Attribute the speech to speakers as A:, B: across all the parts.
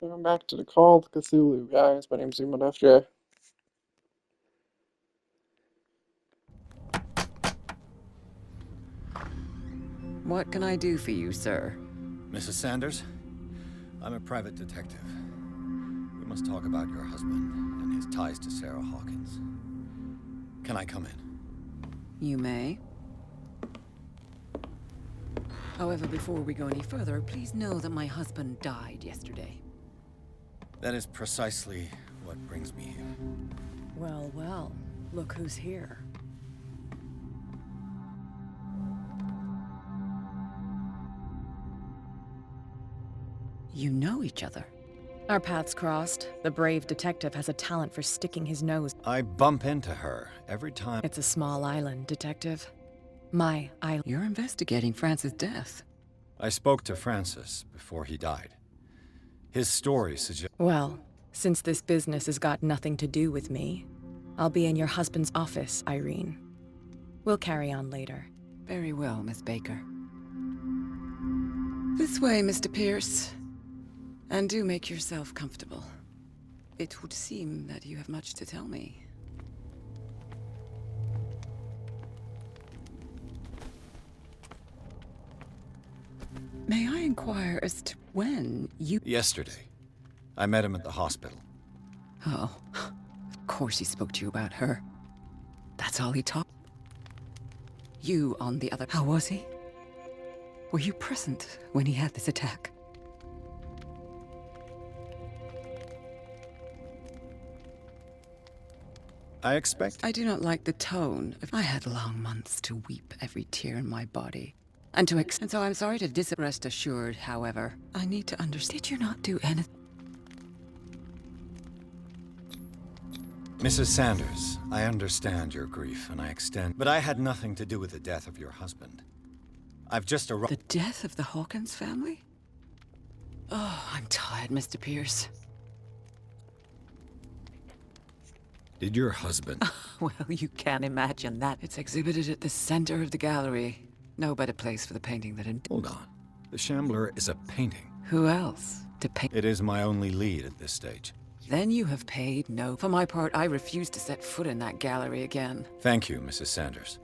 A: Welcome back to the Call of Cthulhu, guys. My name's FJ.
B: What can I do for you, sir?
C: Mrs. Sanders, I'm a private detective. We must talk about your husband and his ties to Sarah Hawkins. Can I come in?
B: You may. However, before we go any further, please know that my husband died yesterday.
C: That is precisely what brings me here.
B: Well, well, look who's here. You know each other. Our paths crossed. The brave detective has a talent for sticking his nose.
C: I bump into her every time.
B: It's a small island, detective. My island. You're investigating Francis' death.
C: I spoke to Francis before he died. His story suggests...
B: Well, since this business has got nothing to do with me, I'll be in your husband's office, Irene. We'll carry on later. Very well, Miss Baker. This way, Mr. Pierce. And do make yourself comfortable. It would seem that you have much to tell me. May I inquire as to when you...
C: Yesterday. I met him at the hospital.
B: Oh, of course he spoke to you about her. That's all he talked. You, on the other... How was he? Were you present when he had this attack?
C: I expect...
B: I do not like the tone. I had long months to weep every tear in my body. And so I'm sorry to rest assured, however. I need to understand. Did you not do anything?
C: Mrs. Sanders, I understand your grief, and I extend... But I had nothing to do with the death of your husband. I've just arrived...
B: The death of the Hawkins family? Oh, I'm tired, Mr. Pierce.
C: Did your husband...
B: Well, you can't imagine that. It's exhibited at the center of the gallery. No better place for the painting than...
C: Hold on. The Shambler is a painting.
B: Who else to paint?
C: It is my only lead at this stage.
B: Then you have paid no... For my part, I refuse to set foot in that gallery again.
C: Thank you, Mrs. Sanders.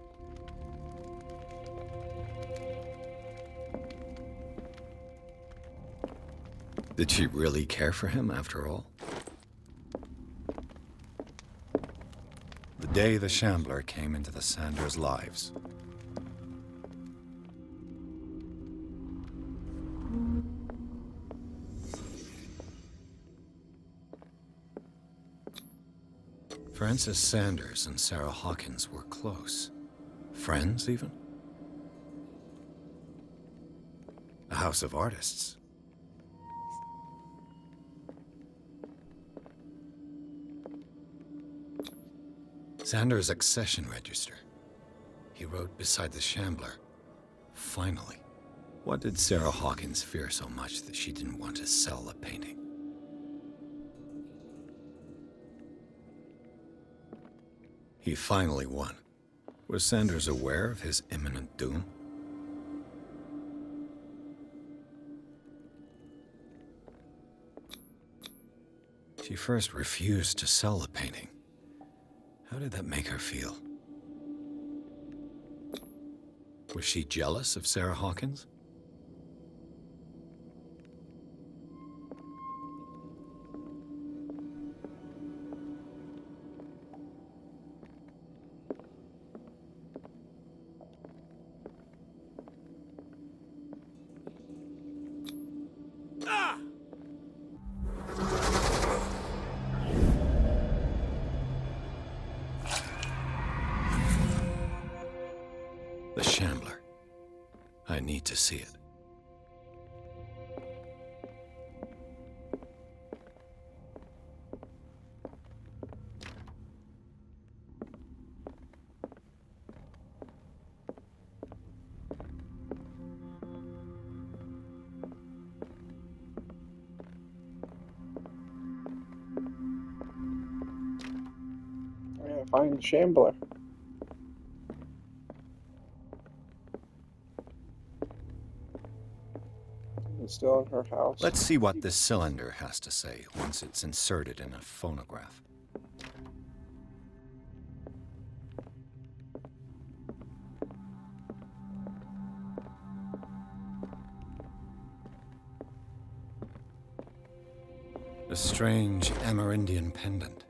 C: Did she really care for him, after all? The day the Shambler came into the Sanders' lives. Francis Sanders and Sarah Hawkins were close. Friends, even? A house of artists. Sanders' accession register. He wrote beside the Shambler. Finally. What did Sarah Hawkins fear so much that she didn't want to sell the painting? He finally won. Was Sanders aware of his imminent doom? She first refused to sell the painting. How did that make her feel? Was she jealous of Sarah Hawkins? The Shambler. I need to see it.
A: I gotta find the Shambler. still in her house.
C: Let's see what this cylinder has to say once it's inserted in a phonograph. A strange Amerindian pendant.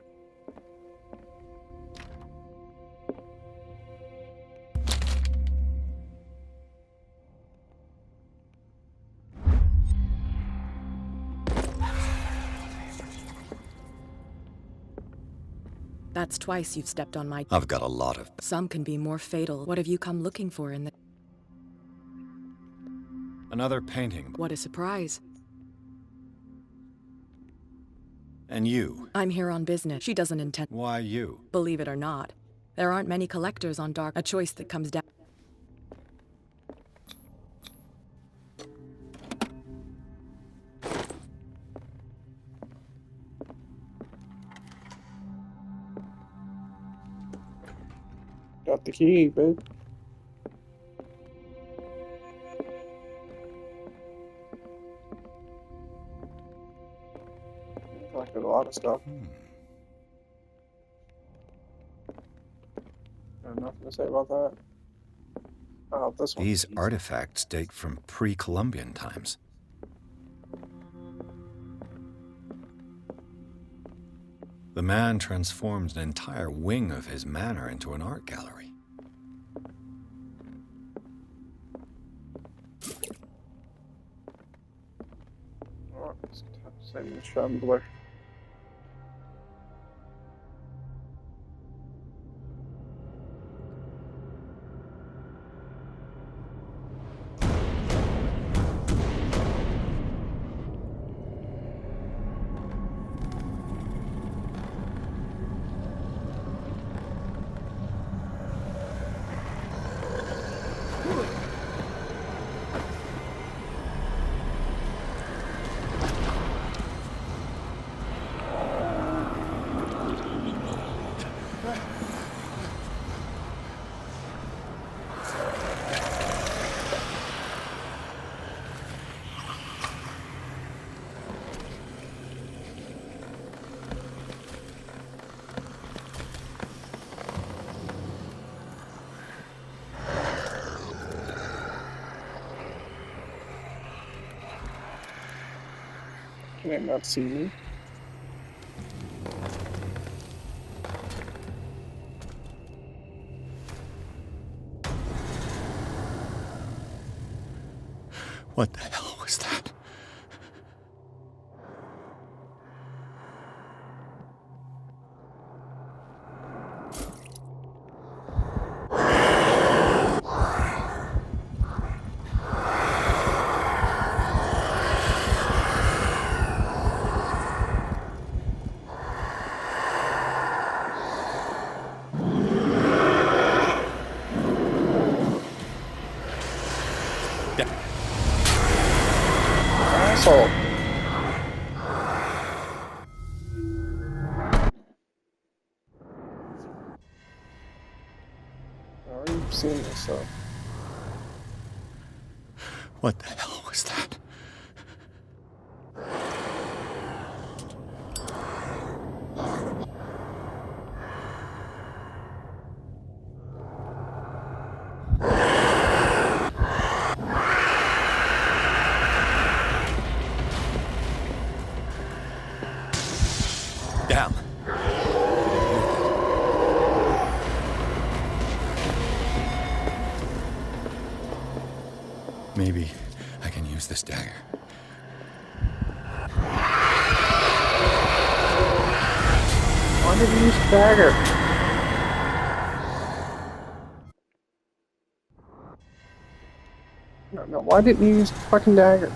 D: That's twice you've stepped on my...
C: I've got a lot of...
D: Some can be more fatal. What have you come looking for in the...
C: Another painting.
D: What a surprise.
C: And you.
D: I'm here on business. She doesn't intend...
C: Why you?
D: Believe it or not, there aren't many collectors on dark. A choice that comes down...
A: Got the key, babe. Collected a lot of stuff. Got nothing to say about that. Oh, this one.
C: These artifacts date from pre-Columbian times. The man transformed an entire wing of his manor into an art gallery.
A: Oh, it's same Shambler. Can they not see me?
C: What the hell was that?
A: Asshole. I've already seen this stuff.
C: What the hell was that? Damn. Maybe I can use this dagger.
A: Why did you use the dagger? No, why didn't you use the fucking dagger?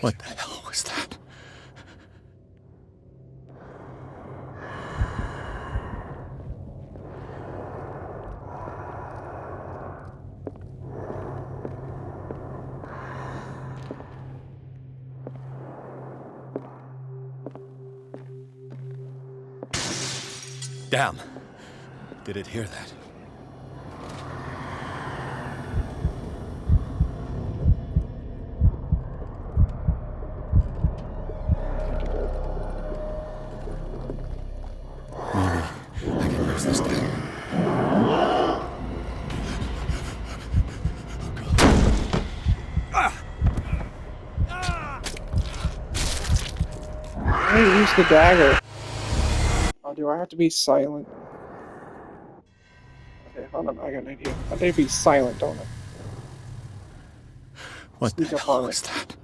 C: What the hell was that? Damn. Did it hear that?
A: How do you use the dagger? Oh, do I have to be silent? Okay, hold on, I got an idea. I need to be silent, don't I?
C: What
A: Sneak
C: the
A: up
C: hell
A: on
C: was
A: it.
C: that?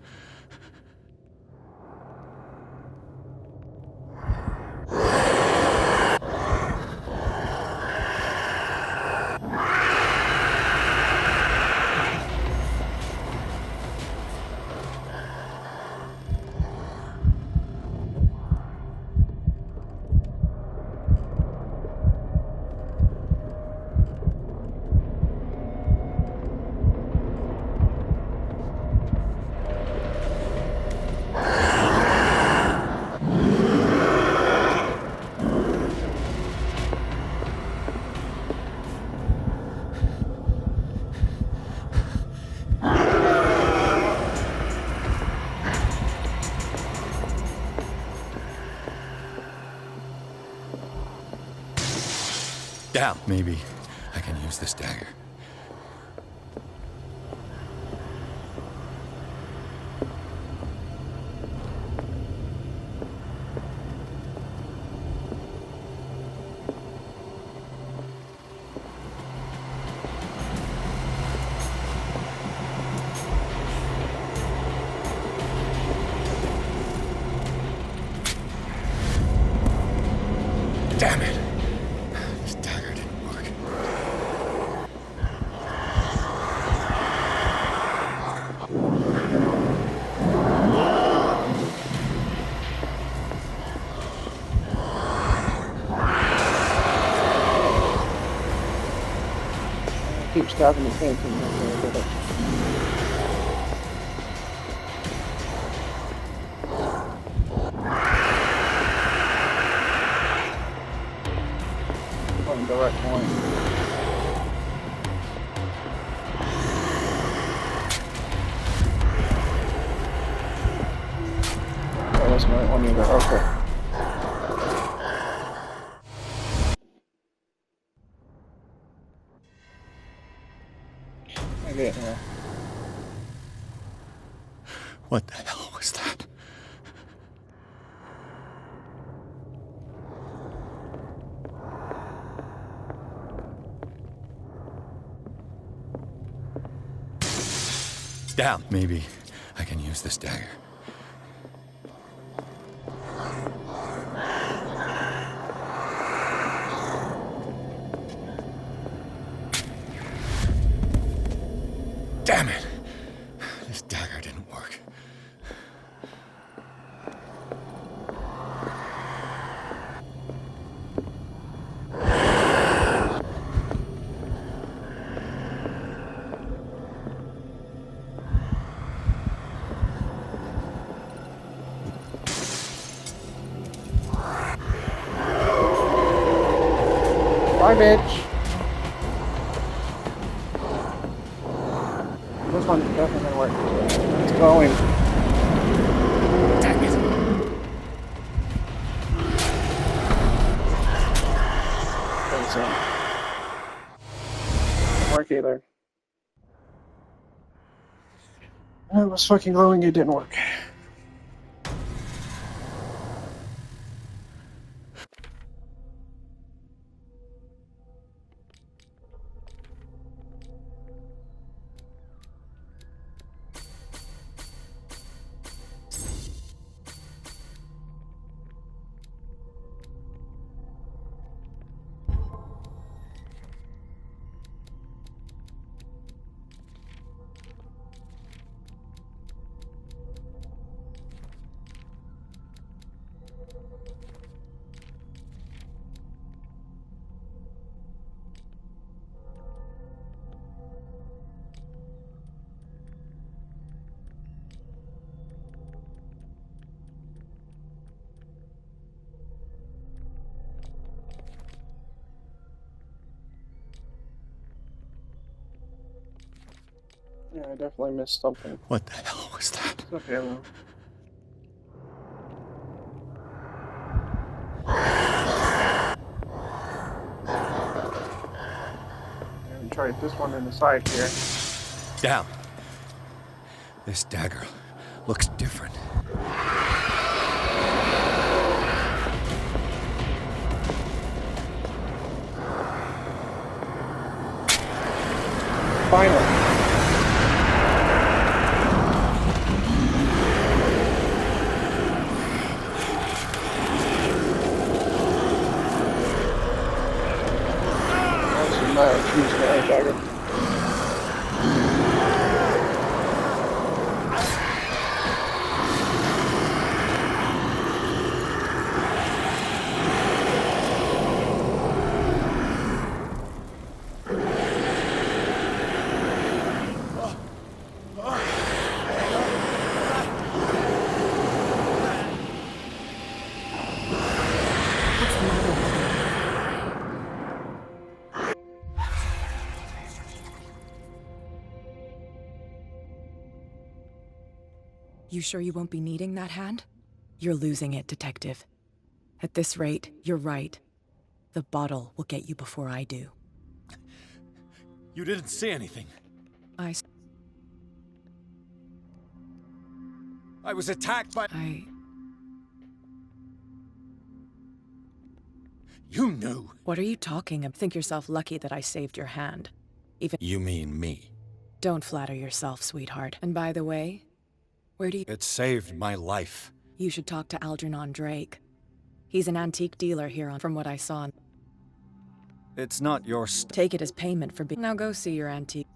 C: Down. Maybe I can use this dagger. Damn it! This dagger didn't work.
A: I keep stabbing the same thing. Okay, I get it. Going the right point. That wasn't the right one either. Okay. I get it now.
C: What the hell was that? Down. Maybe I can use this dagger. Damn it! This dagger didn't work.
A: Bye, bitch. This one's definitely gonna work. It's going.
C: Damn it!
A: Okay, so. Didn't work either. It was fucking glowing, it didn't work. Yeah, I definitely missed something.
C: What the hell was that?
A: It's okay, though. And try this one in the side here.
C: Down. This dagger looks different.
A: finally. That's my using the air dagger.
D: You sure you won't be needing that hand? You're losing it, Detective. At this rate, you're right. The bottle will get you before I do.
E: You didn't see anything.
D: I
E: was attacked by... You knew.
D: What are you talking about? Think yourself lucky that I saved your hand. Even...
E: You mean me?
D: Don't flatter yourself, sweetheart. And by the way, where do you...
E: It saved my life.
D: You should talk to Algernon Drake. He's an antique dealer here from what I saw.
E: It's not your
D: Take it as payment for being... Now go see your antique.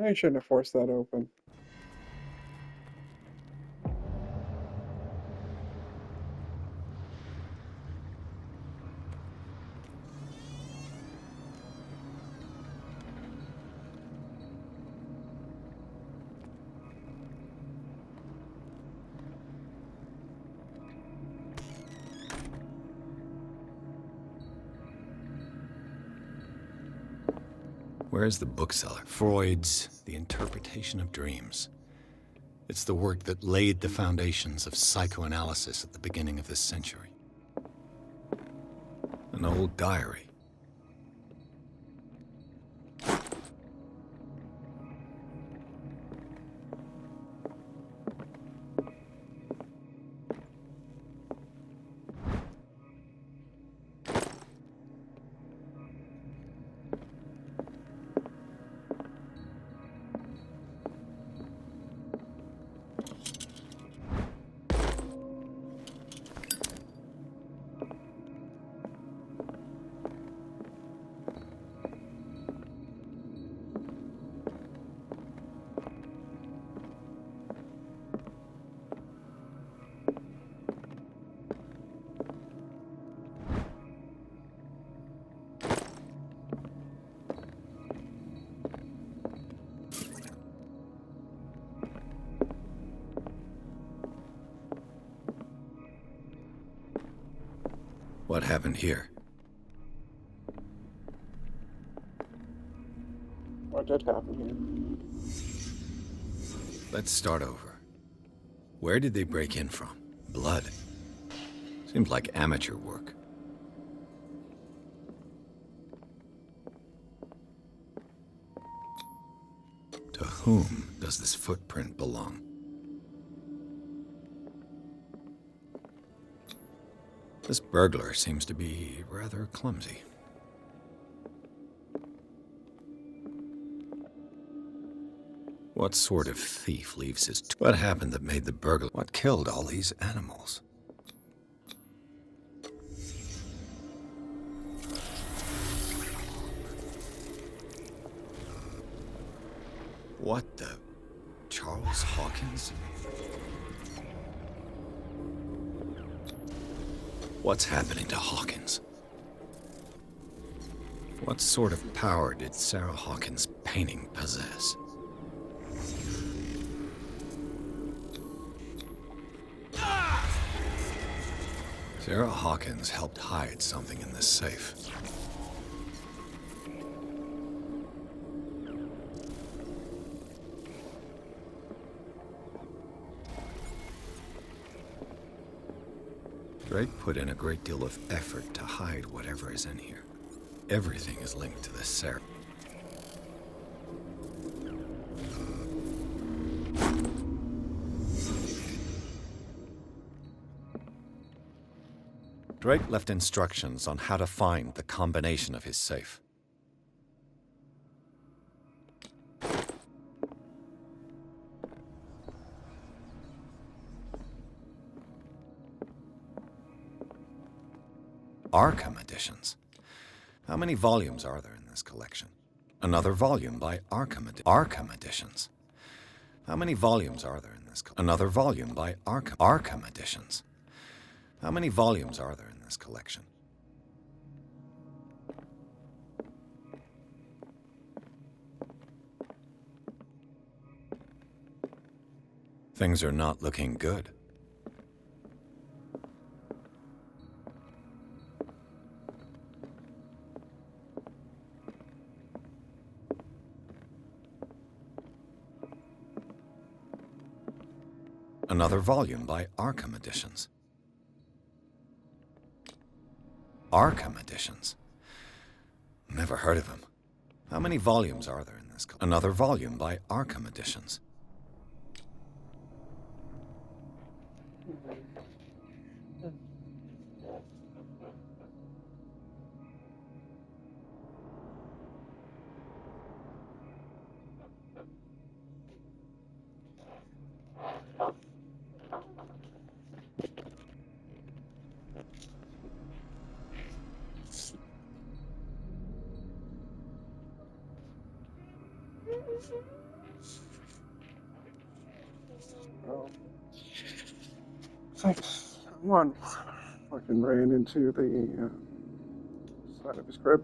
A: I shouldn't have forced that open.
C: Where's the bookseller? Freud's The Interpretation of Dreams. It's the work that laid the foundations of psychoanalysis at the beginning of this century. An old diary. What happened here?
A: What did happen here?
C: Let's start over. Where did they break in from? Blood. Seems like amateur work. To whom does this footprint belong? This burglar seems to be rather clumsy. What sort of thief leaves his... What happened that made the burglar... What killed all these animals? What the... Charles Hawkins? What's happening to Hawkins? What sort of power did Sarah Hawkins' painting possess? Sarah Hawkins helped hide something in this safe. Drake put in a great deal of effort to hide whatever is in here. Everything is linked to the Sarah.
E: Drake left instructions on how to find the combination of his safe. Arkham editions. How many volumes are there in this collection? Another volume by Arkham editions. How many volumes are there in this? Another volume by Arkham editions. How many volumes are there in this collection? Things are not looking good. Another volume by Arkham editions. Arkham editions. Never heard of him. How many volumes are there in this? Another volume by Arkham editions.
A: Oh. It's like someone fucking ran into the side of his crib.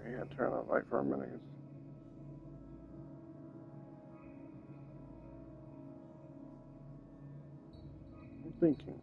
A: He had to turn on the light for a minute. I'm thinking.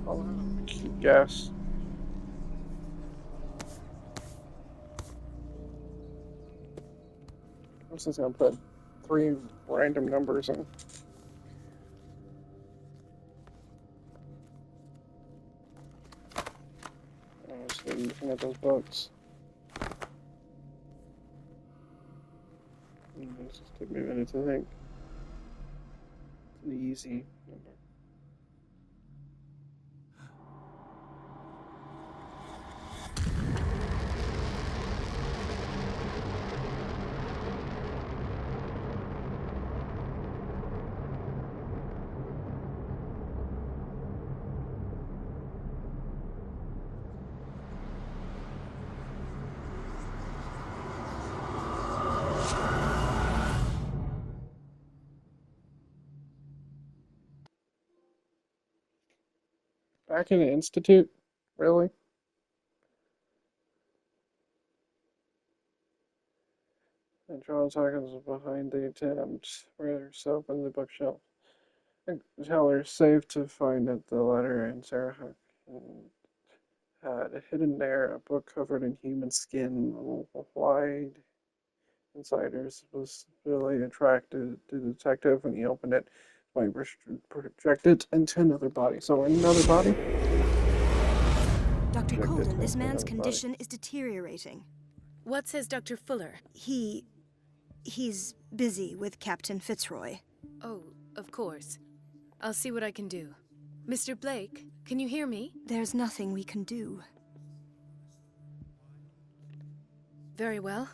A: I'll guess. I'm just gonna put 3 random numbers in. I was looking at those books. It just took me a minute to think. It's an easy number. Back in the Institute? Really? And John Hawkins is behind the attempt, where soap in the bookshelf. And tell her safe to find it, the letter and Sarah Huck. pad hidden there, a book covered in human skin, wide insiders, was really attracted to the detective when he opened it. By projected into another body. So another body?
F: Dr.
A: Projected
F: Colden, this
A: into
F: man's
A: another
F: condition
A: body.
F: is deteriorating.
G: What says Dr. Fuller?
F: He's busy with Captain Fitzroy.
G: Oh, of course. I'll see what I can do. Mr. Blake, can you hear me?
F: There's nothing we can do.
G: Very well.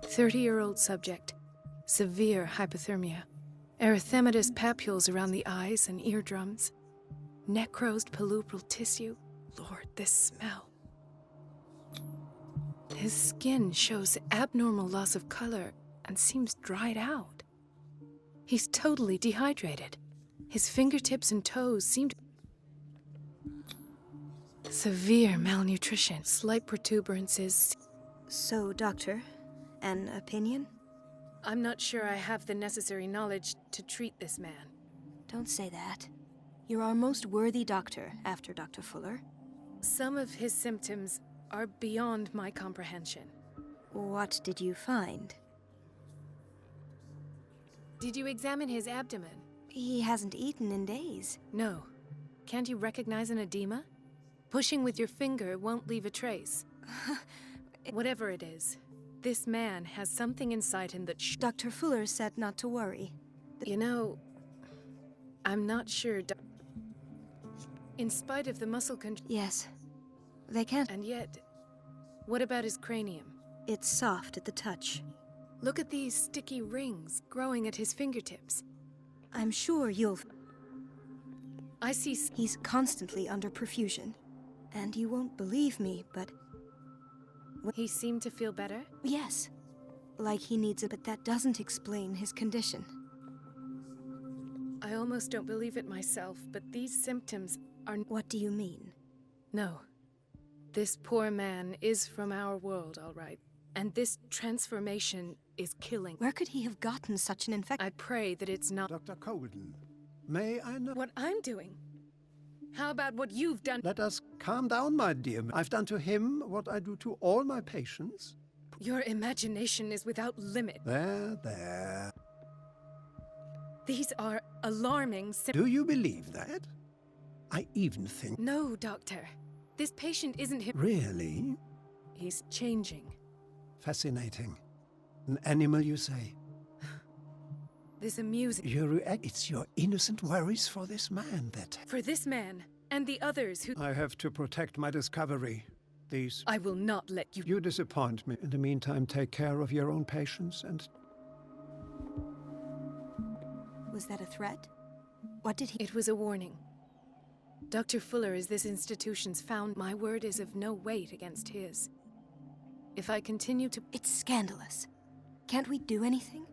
G: 30-year-old subject. Severe hypothermia. Erythematous papules around the eyes and eardrums. Necrosed palpebral tissue. Lord, this smell. His skin shows abnormal loss of color and seems dried out. He's totally dehydrated. His fingertips and toes seem to... Severe malnutrition, slight protuberances.
F: So, Doctor, an opinion?
G: I'm not sure I have the necessary knowledge to treat this man.
F: Don't say that. You're our most worthy doctor after Dr. Fuller.
G: Some of his symptoms are beyond my comprehension.
F: What did you find?
G: Did you examine his abdomen?
F: He hasn't eaten in days.
G: No. Can't you recognize an edema? Pushing with your finger won't leave a trace. Whatever it is, this man has something inside him that
F: Dr. Fuller said not to worry.
G: You know, I'm not sure. In spite of the muscle
F: Yes. They can't.
G: And yet, what about his cranium?
F: It's soft at the touch.
G: Look at these sticky rings growing at his fingertips.
F: I'm sure you'll...
G: I see...
F: He's constantly under perfusion. And you won't believe me, but...
G: He seemed to feel better?
F: Yes. Like he needs it, but that doesn't explain his condition.
G: I almost don't believe it myself, but these symptoms are...
F: What do you mean?
G: No. This poor man is from our world, all right. And this transformation is killing.
F: Where could he have gotten such an infection?
G: I pray that it's not...
H: Dr. Colden, may I know...
G: What I'm doing? How about what you've done?
H: Let us calm down, my dear. I've done to him what I do to all my patients.
G: Your imagination is without limit.
H: There.
G: These are alarming
H: Do you believe that? I even think...
G: No, Doctor. This patient isn't him.
H: Really?
G: He's changing.
H: Fascinating. An animal, you say?
G: This amusing...
H: It's your innocent worries for this man that...
G: For this man, and the others who...
H: I have to protect my discovery. These...
G: I will not let you...
H: You disappoint me. In the meantime, take care of your own patients and...
F: Was that a threat? What did he...
G: It was a warning. Dr. Fuller is this institution's found. My word is of no weight against his. If I continue to...
F: It's scandalous. Can't we do anything?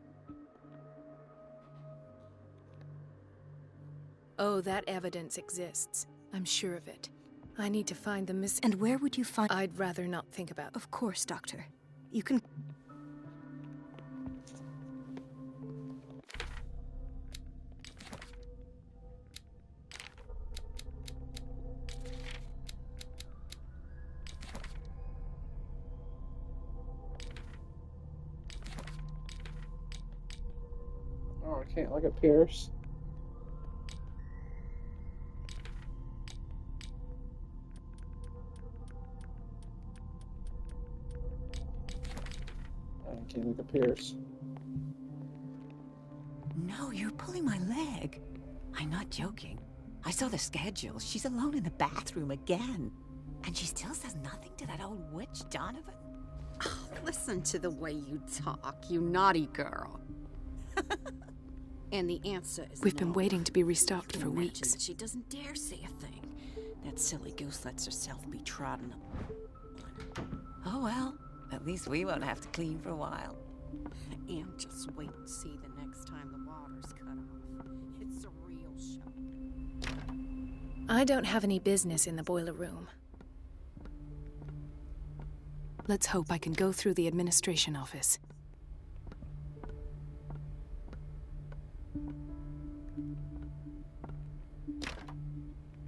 G: Oh, that evidence exists. I'm sure of it. I need to find the
F: And where would you find...
G: I'd rather not think about...
F: Of course, Doctor. You can...
A: Oh, I can't look at Pierce. I can't look at Pierce.
B: No, you're pulling my leg. I'm not joking. I saw the schedule. She's alone in the bathroom again. And she still says nothing to that old witch, Donovan.
I: Oh, listen to the way you talk, you naughty girl. And the answer is
G: We've been
I: no.
G: waiting to be restocked
I: Can
G: for
I: imagine
G: weeks.
I: that she doesn't dare say a thing. That silly goose lets herself be trodden upon.
B: Oh well, at least we won't have to clean for a while.
I: And just wait and see the next time the water's cut off. It's a real show.
G: I don't have any business in the boiler room. Let's hope I can go through the administration office.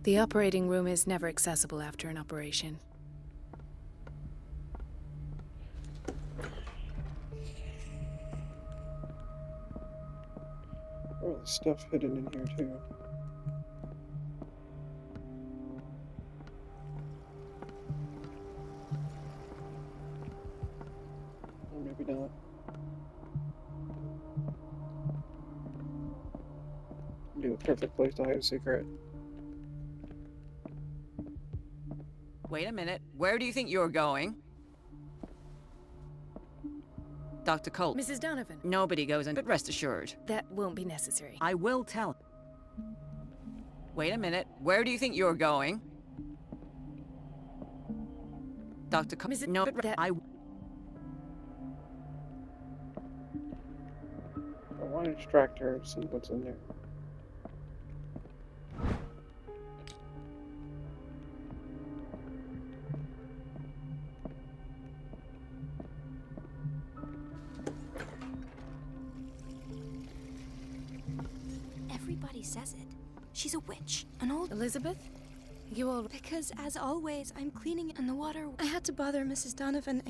G: The operating room is never accessible after an operation.
A: Oh, there's stuff hidden in here too. Or maybe not. Be the perfect place to hide a secret.
B: Wait a minute. Where do you think you're going? Dr. Colt.
G: Mrs. Donovan.
B: Nobody goes in, but rest assured.
G: That won't be necessary.
B: I will tell. Wait a minute. Where do you think you're going? Dr. Colt.
G: Mrs.
B: No,
G: but
B: but
G: that-
B: I
A: want to distract her and see what's in there.
F: Everybody says it. She's a witch. An old...
G: Elizabeth? You all...
F: Because, as always, I'm cleaning in the water. I had to bother Mrs. Donovan.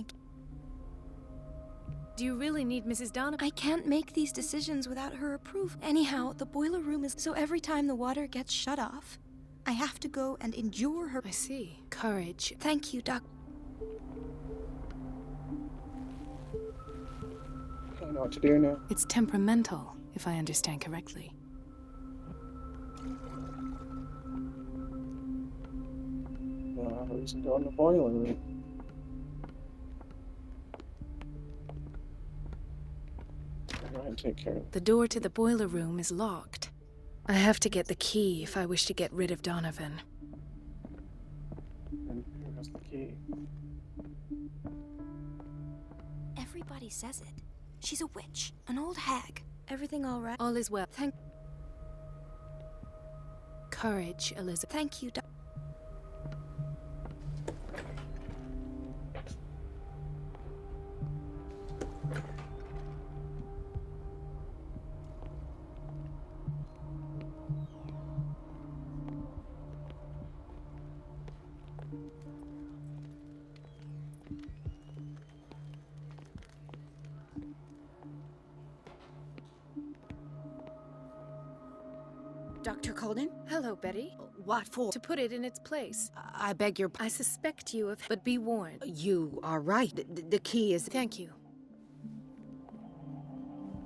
G: Do you really need Mrs. Donovan?
F: I can't make these decisions without her approval. Anyhow, the boiler room is... So every time the water gets shut off, I have to go and endure her...
G: I see. Courage.
F: Thank you, Doc.
A: I know what to do now.
G: It's temperamental, if I understand correctly.
A: Who's going to the boiler room? Go ahead and take care of it.
G: The door to the boiler room is locked. I have to get the key if I wish to get rid of Donovan.
A: And who has the key?
F: Everybody says it. She's a witch. An old hag. Everything all right?
G: All is well. Courage, Elizabeth.
F: Thank you, Doc.
I: Dr. Colden?
G: Hello, Betty.
I: What for?
G: To put it in its place.
I: I beg your...
G: I suspect you of... But be warned.
I: You are right. The key is...
G: Thank you.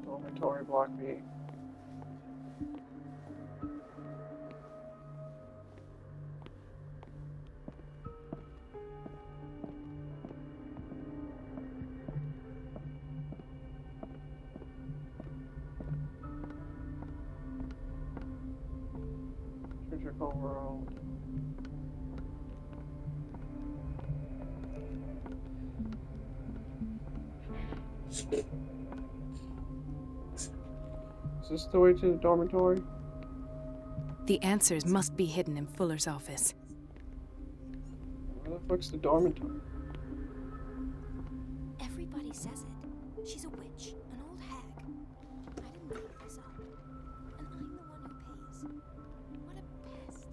A: Dormitory block B. Surgical world. Is this the way to the dormitory?
G: The answers must be hidden in Fuller's office.
A: Where the fuck's the dormitory?
F: Everybody says it. She's a witch. An old hag. I didn't make this up. And I'm the one who pays. What a pest.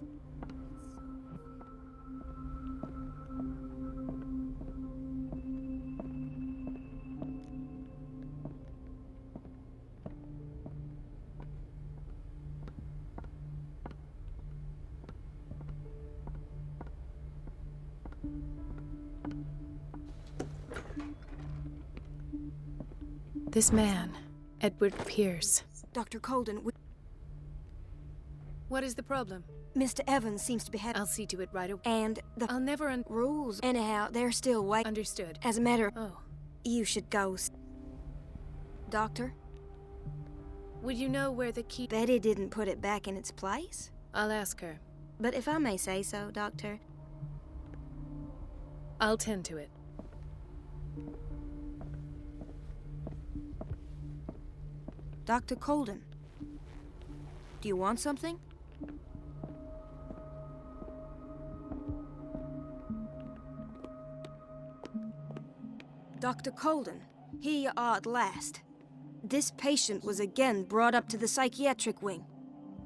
G: This man, Edward Pierce.
F: Dr. Colden,
G: What is the problem?
F: Mr. Evans seems to be head...
G: I'll see to it right away.
F: And the
G: I'll never
F: rules. Anyhow, they're still waiting.
G: Understood.
F: As a matter of...
G: Oh.
F: You should go. Doctor?
G: Would you know where the key...
F: Betty didn't put it back in its place.
G: I'll ask her.
F: But if I may say so, Doctor...
G: I'll tend to it.
F: Dr. Colden, do you want something? Dr. Colden, here you are at last. This patient was again brought up to the psychiatric wing.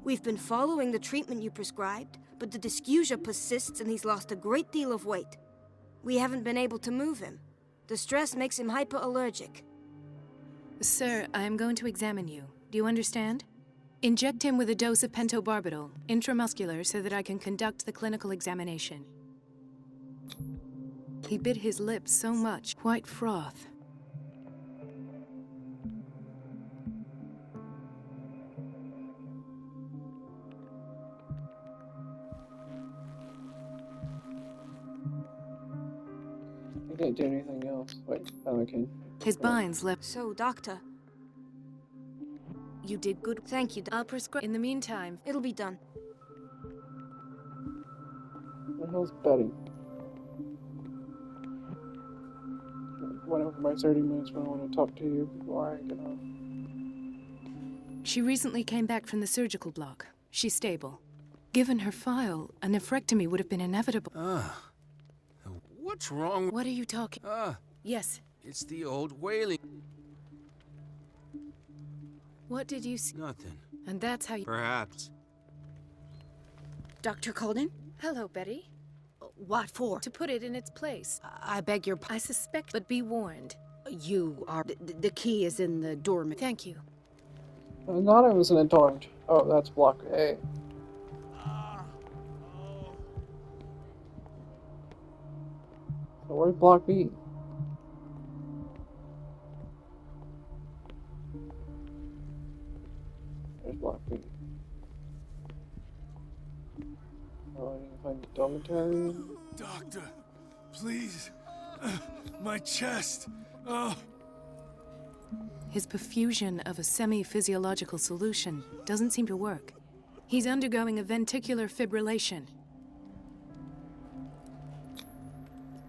F: We've been following the treatment you prescribed, but the dysgeusia persists and he's lost a great deal of weight. We haven't been able to move him. The stress makes him hyperallergic.
G: Sir, I am going to examine you. Do you understand? Inject him with a dose of pentobarbital, intramuscular, so that I can conduct the clinical examination. He bit his lips so much, white froth.
A: I can't do anything else. Wait, oh, I can.
G: His binds left.
F: So, Doctor,
G: You did good.
F: thank you.
G: I'll prescribe. In the meantime,
F: It'll be done.
A: Where the hell's Betty? Went over my 30 minutes when I want to talk to you before I get off.
G: she recently came back from the surgical block. She's stable. Given her file, a nephrectomy would have been inevitable.
J: What's wrong?
G: What are you talking? Yes.
J: It's the old wailing.
G: What did you see?
J: Nothing.
G: And that's how you...
J: Perhaps.
I: Dr. Colden?
G: Hello, Betty.
I: What for?
G: To put it in its place.
I: I beg your
G: I suspect, but be warned.
I: You are... The key is in the dormant.
G: Thank you.
A: I thought I was in a dorm. Oh, that's block A. So where's block B? There's block B. Oh, I need to find the dormitory.
J: Doctor, please. My chest. Oh.
G: His perfusion of a semi-physiological solution doesn't seem to work. He's undergoing a ventricular fibrillation.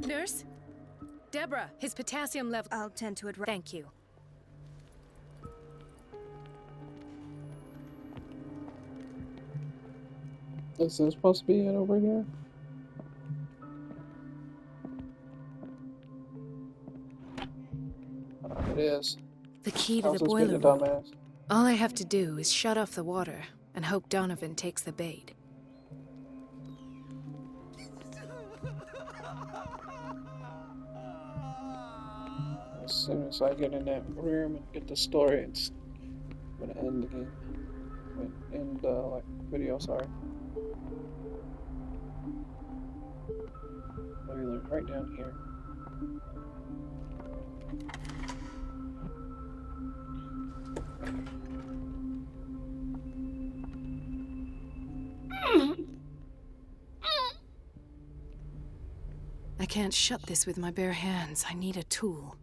G: Nurse? Deborah, his potassium level...
F: I'll tend to it.
G: Thank you.
A: Is this supposed to be it over here? It is.
G: The key to
A: I was
G: the
A: just being
G: boiler
A: a
G: room.
A: dumbass.
G: All I have to do is shut off the water and hope Donovan takes the bait.
A: As soon as I get in that room and get the story, it's gonna end the game. End like video, sorry. Boiler right down here.
G: I can't shut this with my bare hands. I need a tool.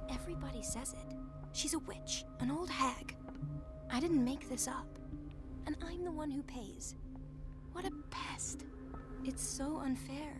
F: Everybody says it. She's a witch, an old hag. I didn't make this up. And I'm the one who pays. What a pest. It's so unfair.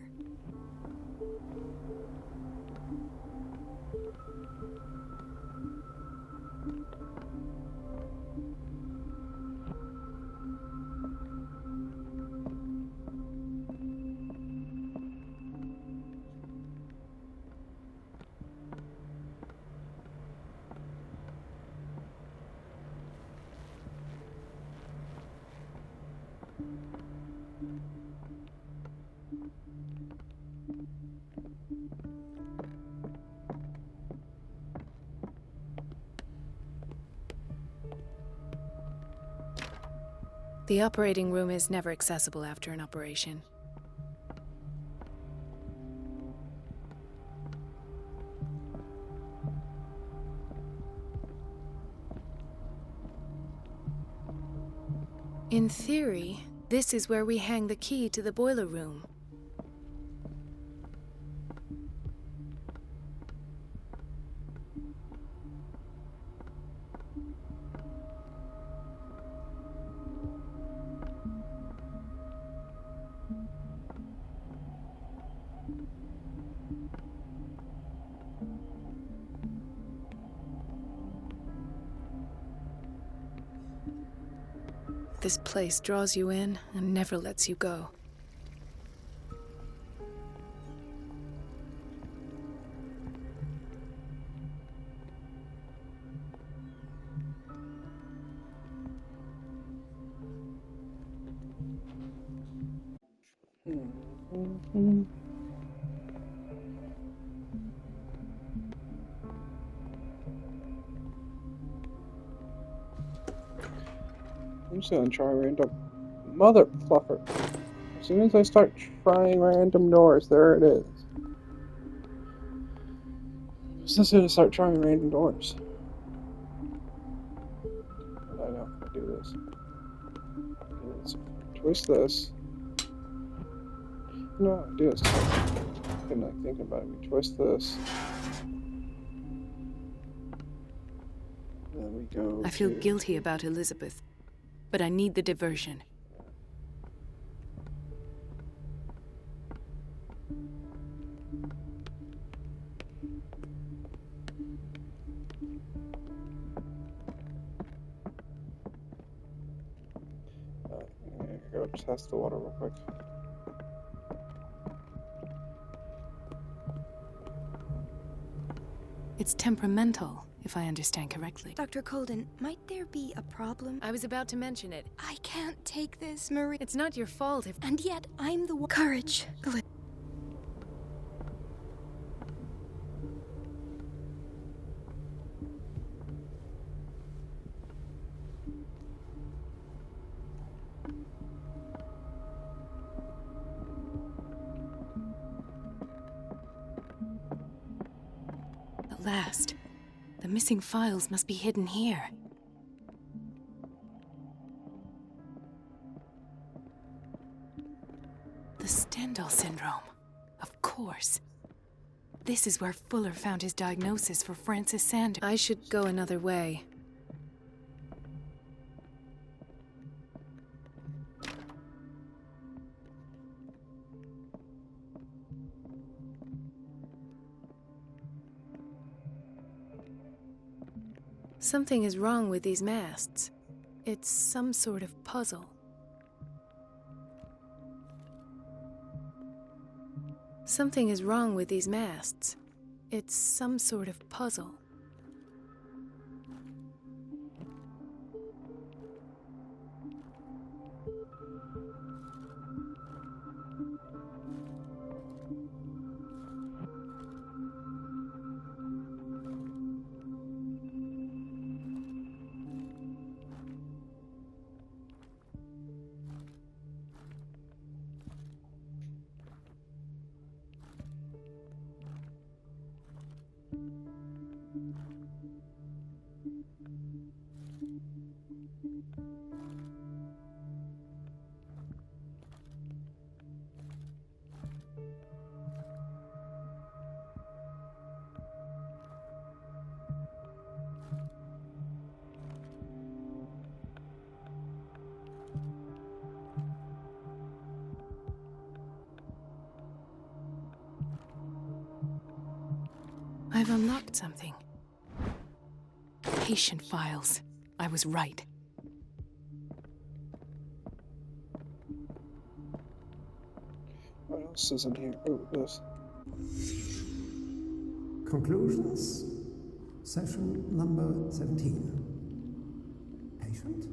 G: The operating room is never accessible after an operation. In theory, this is where we hang the key to the boiler room. This place draws you in and never lets you go.
A: I'm just gonna try random motherfucker. As soon as I start trying random doors, there it is. I'm just gonna start trying random doors. I know if I do this. Twist this. No, I do this. I'm not thinking about it. We twist this. Then we go.
G: I feel guilty about Elizabeth, but I need the diversion.
A: Go test the water real quick.
G: It's temperamental, if I understand correctly.
F: Dr. Colden, might there be a problem?
G: I was about to mention it.
F: I can't take this, Marie.
G: It's not your fault if...
F: And yet, I'm the one. Courage.
G: At last. The missing files must be hidden here. The Stendhal syndrome. Of course. This is where Fuller found his diagnosis for Francis Sanders. I should go another way. Something is wrong with these masts. It's some sort of puzzle. Something is wrong with these masts. It's some sort of puzzle. I've unlocked something. Patient files. I was right.
A: What else is in here? Oh, this.
H: Conclusions. Session number 17. Patient?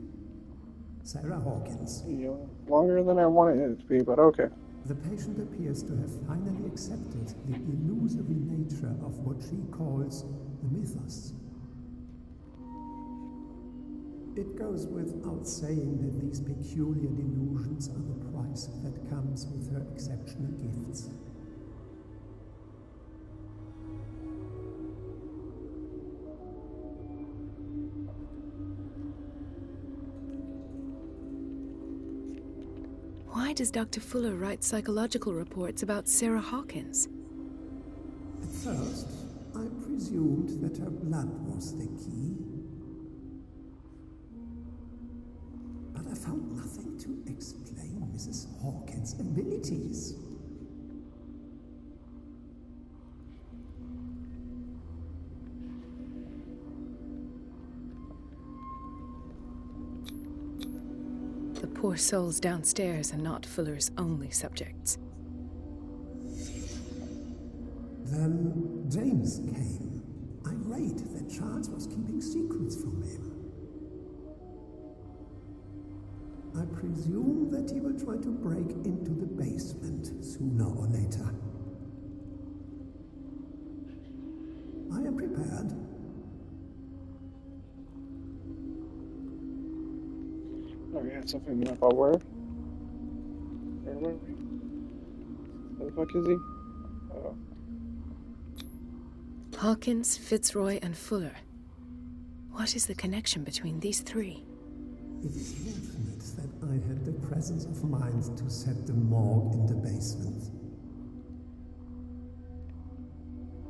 H: Sarah Hawkins.
A: Yeah, longer than I wanted it to be, but okay.
H: The patient appears to have finally accepted the illusory nature of what she calls the mythos. It goes without saying that these peculiar delusions are the price that comes with her exceptional gifts.
G: Why does Dr. Fuller write psychological reports about Sarah Hawkins?
H: At first, I presumed that her blood was the key. But I found nothing to explain Mrs. Hawkins' abilities.
G: The poor souls downstairs are not Fuller's only subjects.
H: Then James came, irate that Charles was keeping secrets from him. I presume that he will try to break into the basement sooner or later. I am prepared.
A: Oh, we had something about where? Where were we? Where the fuck is he? Oh.
G: Hawkins, Fitzroy, and Fuller. What is the connection between these three?
H: It is fortunate that I had the presence of mind to set the morgue in the basement.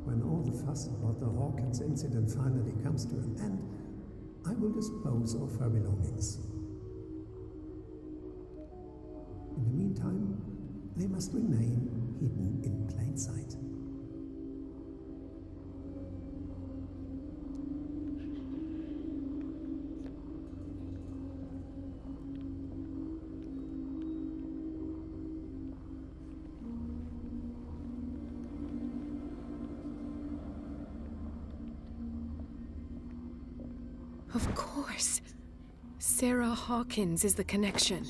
H: When all the fuss about the Hawkins incident finally comes to an end, I will dispose of her belongings. In the meantime, they must remain hidden in plain sight.
G: Of course. Sarah Hawkins is the connection.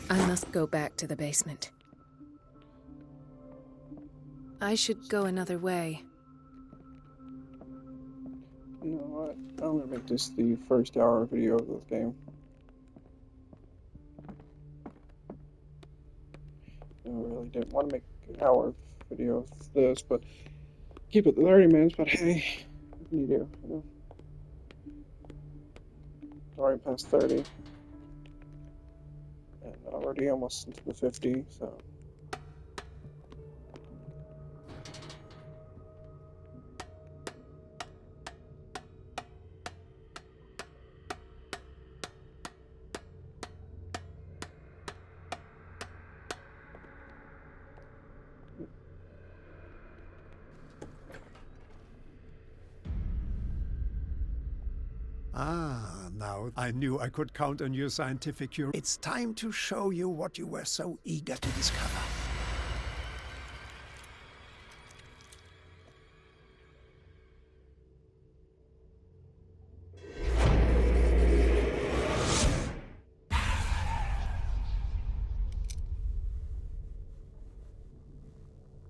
G: I must go back to the basement. I should go another way.
A: You know what? I'm gonna make this the first hour video of this game. I really didn't want to make an hour video of this, but keep it to 30 minutes, but hey, what can you do, you know? Already past 30. And already almost into the 50, so...
H: Ah, now I knew I could count on your scientific curiosity. It's time to show you what you were so eager to discover.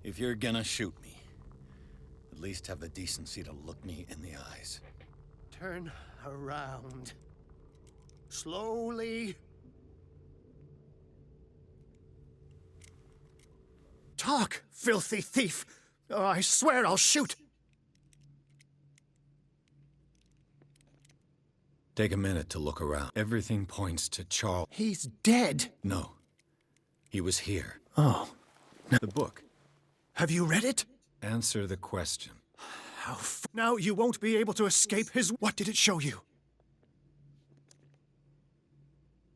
E: If you're gonna shoot me, at least have the decency to look me in the eyes.
H: Turn around. Slowly. Talk, filthy thief! Oh, I swear I'll shoot!
C: Take a minute to look around. Everything points to Charles.
H: He's dead!
C: No. He was here.
H: Oh.
C: The book.
H: Have you read it?
C: Answer the question.
H: Now you won't be able to escape his... What did it show you?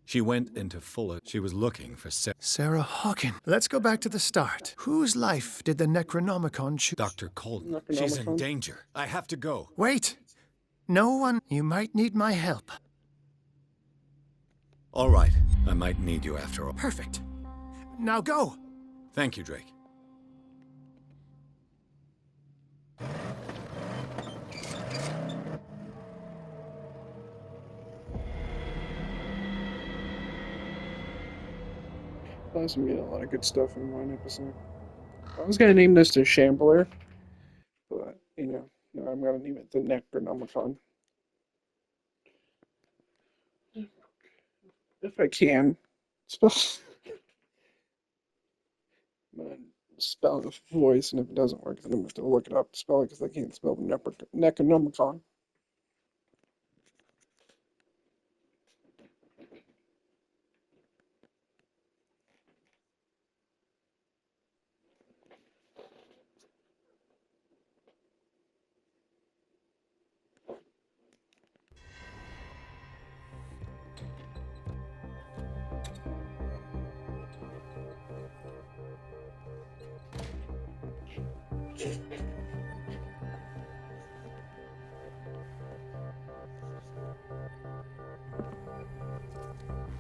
C: She went into Fuller. She was looking for
H: Sarah Hawkins. Let's go back to the start. Whose life did the Necronomicon choose?
C: Dr. Colton. She's in danger. I have to go.
H: Wait! No one... You might need my help.
C: All right. I might need you after all.
H: Perfect. Now go!
C: Thank you, Drake.
A: There's gonna be a lot of good stuff in one episode. I was gonna name this the Shambler, but no, I'm gonna name it the Necronomicon if I can. Spell, I'm gonna spell the voice, and if it doesn't work, then I'm gonna have to look it up to spell it because I can't spell the Necronomicon.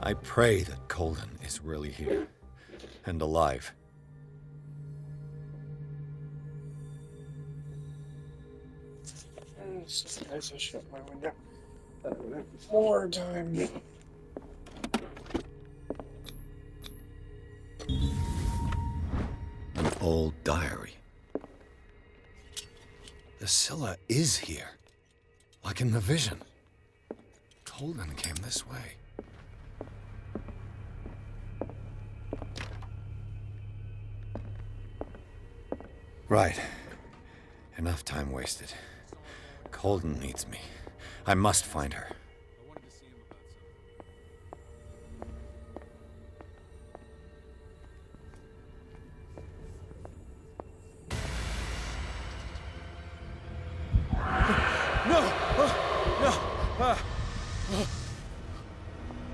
E: I pray that Colden is really here and alive.
A: I should shut my window. Then I would have more time.
E: An old diary. The Scylla is here, like in the vision. Colden came this way. Right. Enough time wasted. Colden needs me. I must find her.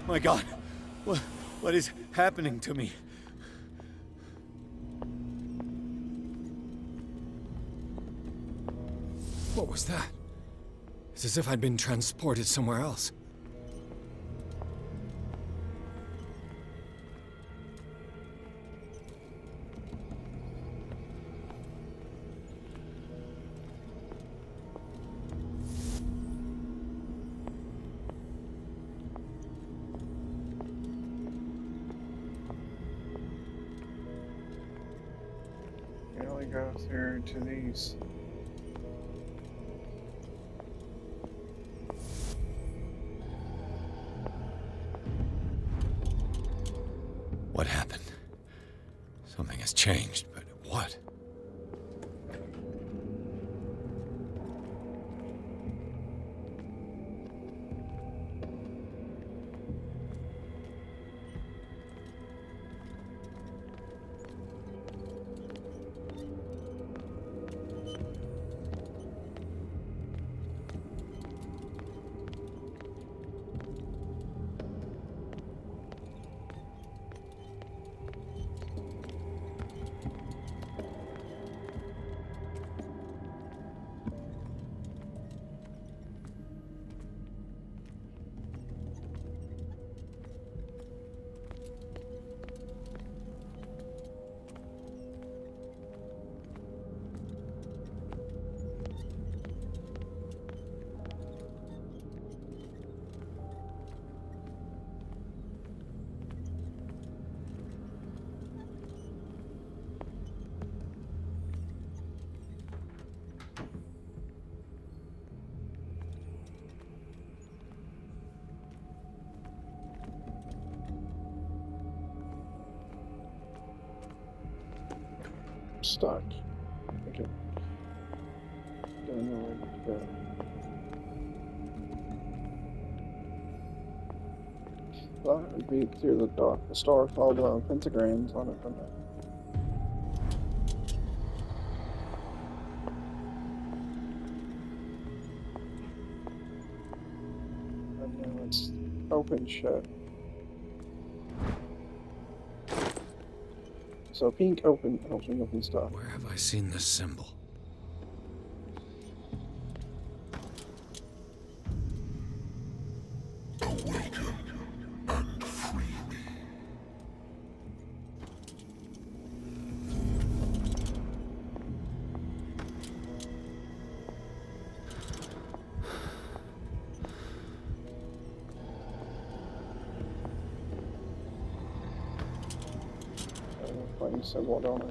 E: My God, what is happening to me?
C: What was that? It's as if I'd been transported somewhere else.
A: You only go through to these.
E: What happened? Something has changed, but what?
A: Stuck. Okay. Don't know where to go. Thought it would be through the dock. The star followed around pentagrams on it, but no. And now it's open shut. So pink open helps me open stuff.
C: Where have I seen this symbol?
A: hand symbol, don't I?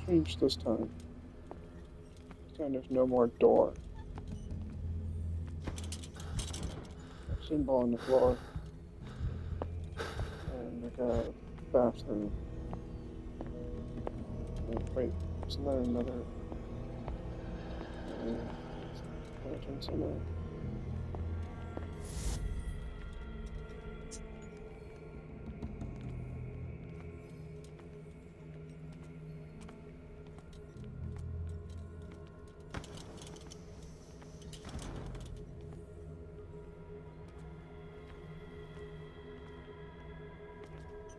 A: Strange this time. This time there's no more door. A symbol on the floor. And like a bathroom. Wait, isn't there another lantern somewhere?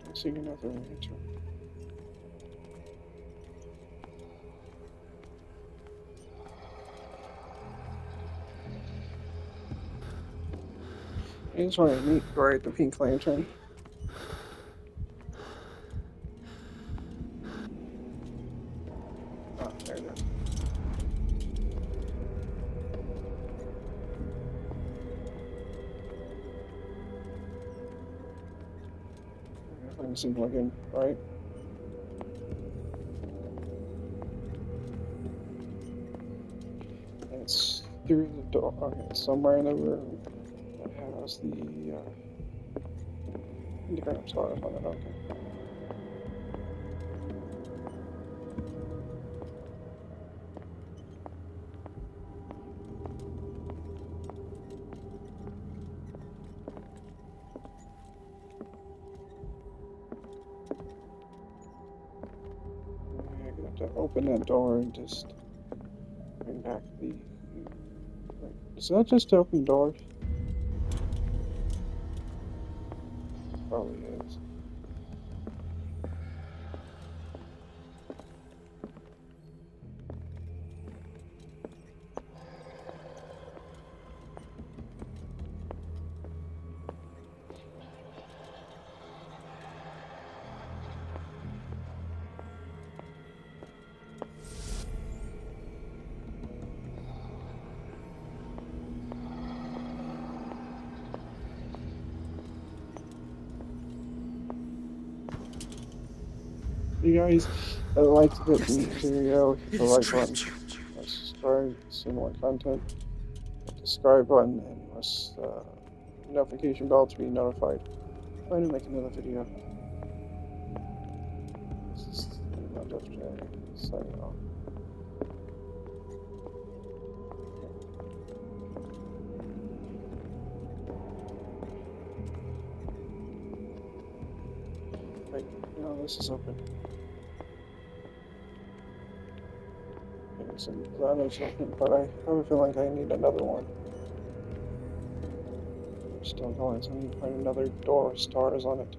A: I'm seeing another lantern. I just want to meet right the pink lantern. Ah, there it is. Everything seems looking right. And it's through the door. Okay, it's somewhere in the room that has the underground stars on it. Okay. I got to open that door and just bring back the. Wait, is that just to open doors? Probably is. You guys that like to get the video, hit the like button, subscribe, see more content, hit the subscribe button, and press notification bell to be notified when I make another video. This is not just signing off. Wait, no, this is open. So that is open, but I have a feeling I need another one. Still going, so I need to find another door with stars on it.